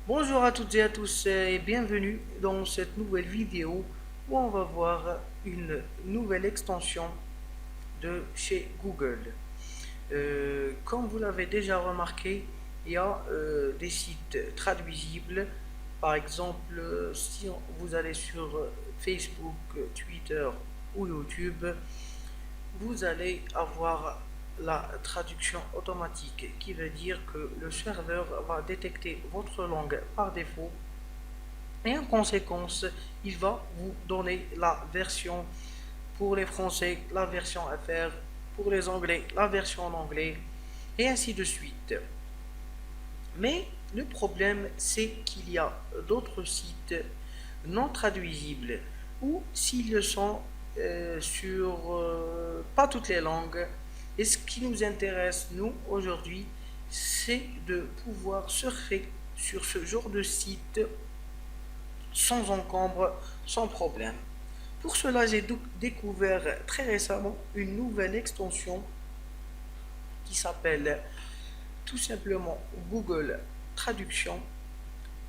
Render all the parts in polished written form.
Bonjour à toutes et à tous et bienvenue dans cette nouvelle vidéo où on va voir une nouvelle extension de chez Google. Comme vous l'avez déjà remarqué, il y a des sites traduisibles. Par exemple, si vous allez sur Facebook, Twitter ou YouTube, vous allez avoir la traduction automatique qui veut dire que le serveur va détecter votre langue par défaut et en conséquence, il va vous donner la version pour les Français, la version à faire, pour les Anglais, la version en anglais, et ainsi de suite. Mais le problème, c'est qu'il y a d'autres sites non traduisibles, ou s'ils le sont sur pas toutes les langues. Et ce qui nous intéresse, nous, aujourd'hui, c'est de pouvoir surfer sur ce genre de site sans encombre, sans problème. Pour cela, j'ai découvert très récemment une nouvelle extension qui s'appelle tout simplement Google Traduction.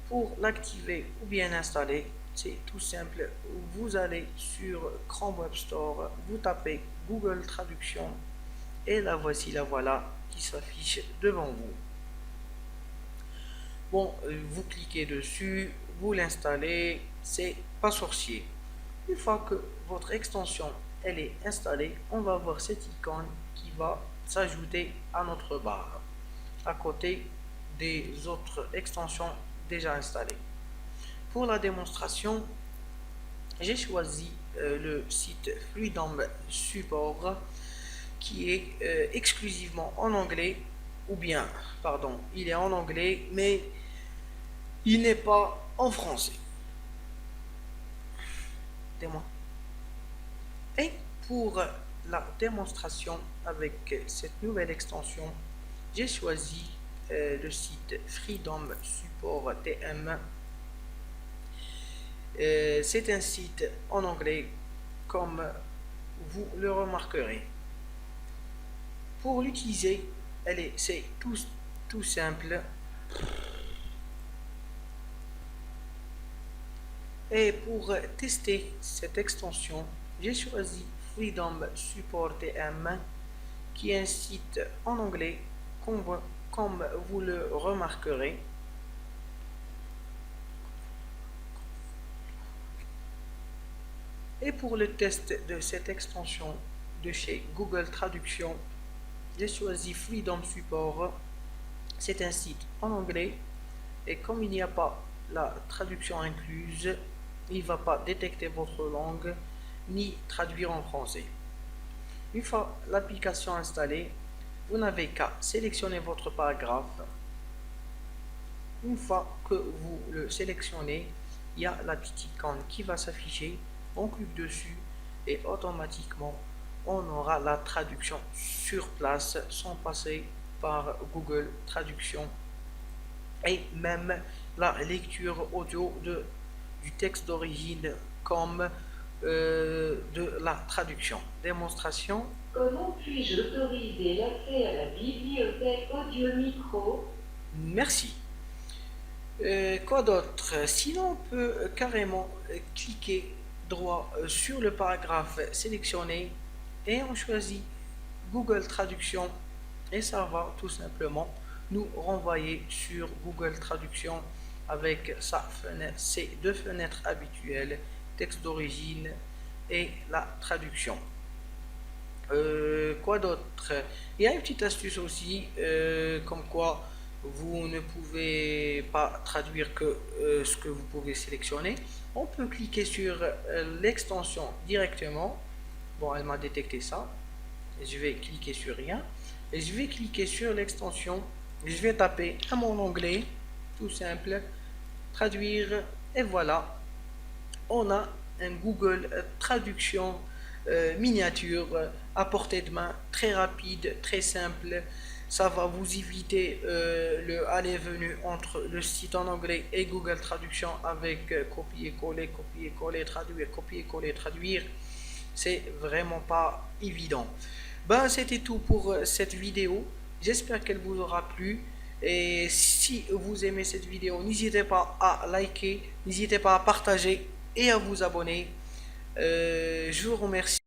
Pour l'activer ou bien l'installer, c'est tout simple. Vous allez sur Chrome Web Store, vous tapez Google Traduction et la voici, la voilà qui s'affiche devant vous. Bon, vous cliquez dessus, vous l'installez, c'est pas sorcier. Une fois que votre extension elle est installée, on va voir cette icône qui va s'ajouter à notre barre, à côté des autres extensions déjà installées. Pour la démonstration, j'ai choisi le site Freedom Support qui est exclusivement en anglais, ou bien, pardon, il est en anglais, mais il n'est pas en français. Dis-moi. Et pour la démonstration avec cette nouvelle extension, j'ai choisi le site Freedom Support TM. C'est un site en anglais, comme vous le remarquerez. Pour l'utiliser, c'est tout simple. Et pour tester cette extension, j'ai choisi Freedom Support TM, qui est un site en anglais, comme vous le remarquerez. Et pour le test de cette extension de chez Google Traduction, j'ai choisi Freedom Support. C'est un site en anglais et comme il n'y a pas la traduction incluse, il ne va pas détecter votre langue ni traduire en français. Une fois l'application installée, vous n'avez qu'à sélectionner votre paragraphe. Une fois que vous le sélectionnez, il y a la petite icône qui va s'afficher. On clique dessus et automatiquement on aura la traduction sur place sans passer par Google Traduction et même la lecture audio du texte d'origine comme de la traduction. Démonstration. Comment puis-je autoriser l'accès à la bibliothèque audio micro? Merci. Quoi d'autre? Sinon, on peut carrément cliquer droit sur le paragraphe sélectionné et on choisit Google Traduction et ça va tout simplement nous renvoyer sur Google Traduction avec ses deux fenêtres habituelles, texte d'origine et la traduction. Quoi d'autre? Il y a une petite astuce aussi, comme quoi vous ne pouvez pas traduire que ce que vous pouvez sélectionner. On peut cliquer sur l'extension directement. Bon, elle m'a détecté ça. Je vais cliquer sur rien. Et je vais cliquer sur l'extension. Je vais taper à mon onglet, tout simple, traduire. Et voilà, on a un Google Traduction miniature à portée de main, très rapide, très simple. Ça va vous éviter le aller-venu entre le site en anglais et Google Traduction avec copier-coller, traduire, copier-coller, traduire. C'est vraiment pas évident. Ben, c'était tout pour cette vidéo. J'espère qu'elle vous aura plu. Et si vous aimez cette vidéo, n'hésitez pas à liker, n'hésitez pas à partager et à vous abonner. Je vous remercie.